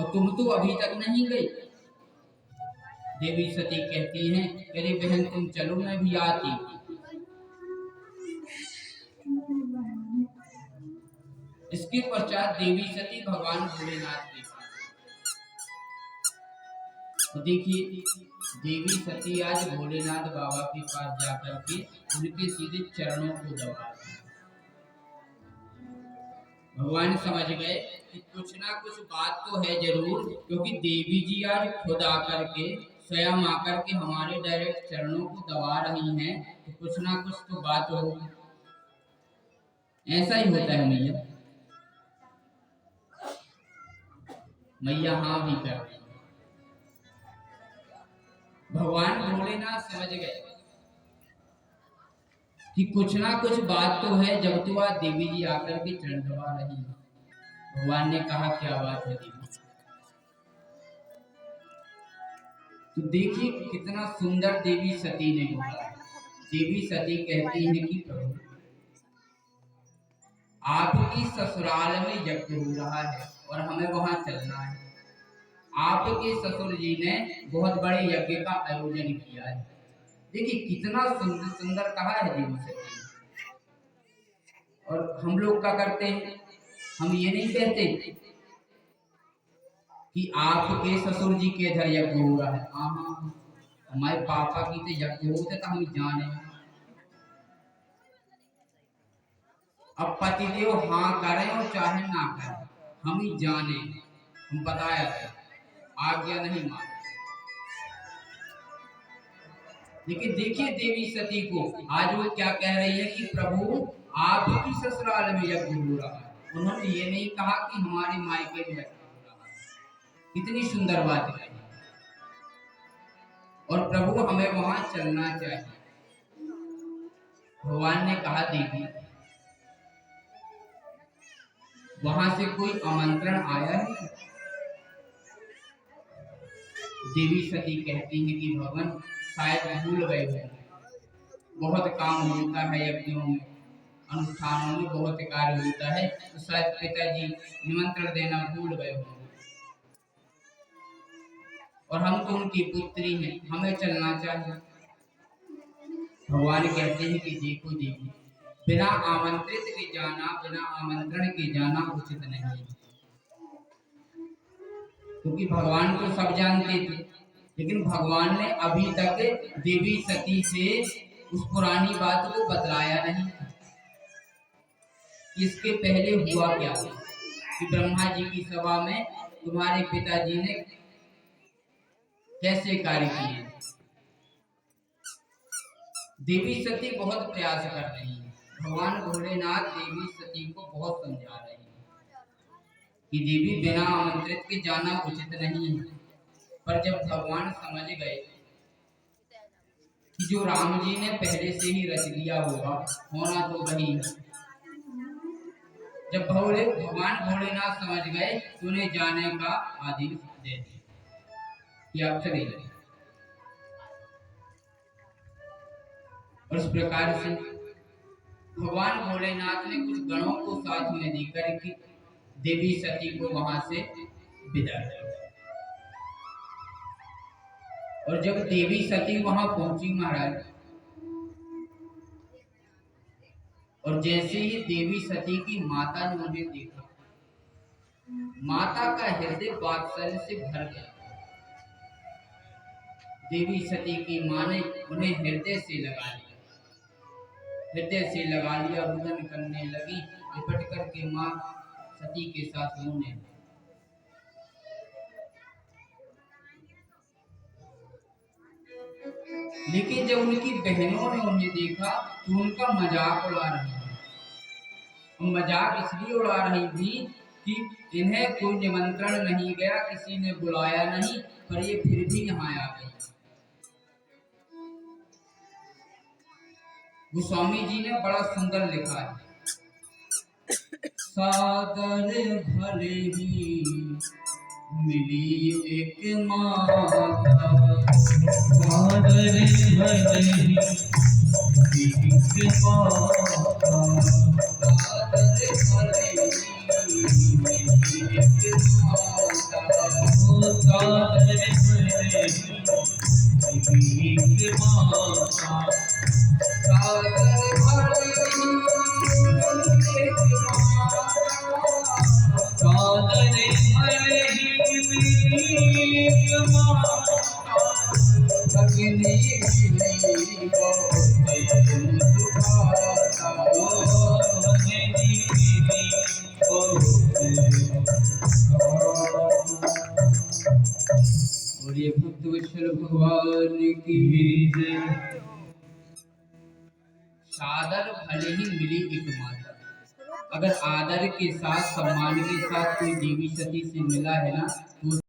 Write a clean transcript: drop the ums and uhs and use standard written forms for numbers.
और तुम तो अभी तक नहीं गई। देवी सती कहती हैं, अरे बहन तुम चलो मैं भी आती। इसके पश्चात देवी सती भगवान भोलेनाथ के पास। तो देखिए देवी सती आज भोलेनाथ बाबा के पास जाकर के उनके सीधे चरणों को दबा। भगवान समझ गए कि कुछ ना कुछ बात तो है जरूर, क्योंकि देवी जी आज खुद आकर के स्वयं आकर के हमारे डायरेक्ट चरणों को दबा रही हैं, तो कुछ ना कुछ तो बात होगी। ऐसा ही होता है मैया। मैया हाँ भी कर रही। भगवान भोलेनाथ समझ गए कि कुछ ना कुछ बात तो है, जब तो आज देवी जी आकर के चरण दबा रही है। भगवान ने कहा क्या बात है देवी। तो देखिए कितना सुंदर देवी सती ने बोला। देवी सती कहती है कि प्रभु आपकी ससुराल में यज्ञ हो रहा है और हमें वहां चलना है। आपके ससुर जी ने बहुत बड़े यज्ञ का आयोजन किया है। देखिए कितना सुंदर सुंदर कहा है देवी सती। और हम लोग क्या करते हैं, हम ये नहीं कहते कि आपके ससुर जी के इधर यज्ञ हो रहा है। हाँ हमारे पापा की तो यज्ञ होते तो हम जाने। अब पतिदेव हाँ करें और चाहे ना करें, हम ही जाने, हम बताया आज्ञा नहीं माने। लेकिन देखिए देवी सती को आज वो क्या कह रही है कि प्रभु आपकी ससुराल में यज्ञ हो रहा है। उन्होंने ये नहीं कहा कि हमारे मायके में यज्ञ हो रहा है। कितनी सुंदर बात है। और प्रभु हमें वहां चलना चाहिए। भगवान ने कहा देवी वहां से कोई आमंत्रण आया है। देवी सती कहती है कि भगवान शायद भूल गए हो। बहुत काम होता है यज्ञों में, अनुष्ठानों में बहुत कार्य होता है, तो शायद पिताजी निमंत्रण देना भूल गए हो। और हम तो उनकी पुत्री हैं, हमें चलना चाहिए। भगवान कहते हैं कि देखो देवी बिना आमंत्रित के जाना, बिना आमंत्रण के जाना उचित नहीं है। क्योंकि भगवान तो सब जानते थे, लेकिन भगवान ने अभी तक देवी सती से उस पुरानी बात को बतलाया नहीं। इसके पहले हुआ क्या कि ब्रह्मा जी की सभा में तुम्हारे पिताजी ने कैसे कार्य किए। देवी सती बहुत प्रयास कर रही है। भगवान भोलेनाथ देवी सती को बहुत समझा रहे हैं कि देवी बिना आमंत्रित के जाना उचित नहीं है। पर जब भगवान समझ गए कि जो राम जी ने पहले से ही रच लिया होगा, होना तो वही है। जब भगवान भोलेनाथ समझ गए तो उन्हें जाने का आदेश दे दिया कि आप चले जाइए। और इस प्रकार से भगवान भोलेनाथ ने कुछ गणों को साथ में लेकर के देवी सती को वहां से विदा किया। और जब देवी सती वहां पहुंची महाराज, और जैसे ही देवी सती की माता ने उन्हें देखा, माता का हृदय वात्सल्य से भर गया। देवी सती की मां ने उन्हें हृदय से लगा लिया, रुदन करने लगी। लिपट करके मां सती के साथ रोने। लेकिन जब उनकी बहनों ने उन्हें देखा तो उनका मजाक उड़ा रही थी। मजाक इसलिए उड़ा रही थी कि इन्हें कोई निमंत्रण नहीं गया, किसी ने बुलाया नहीं, पर ये फिर भी यहाँ आ गई। गोस्वामी जी ने बड़ा सुंदर लिखा है, सादर भले ही मिली एक माता, सादर भले ही मिली एक माता, सादर भले ही और ये भक्त वत्सल भगवान की जय। सादर भले ही मिली एक माता, अगर आदर के साथ सम्मान के साथ कोई देवी सती से मिला है ना तो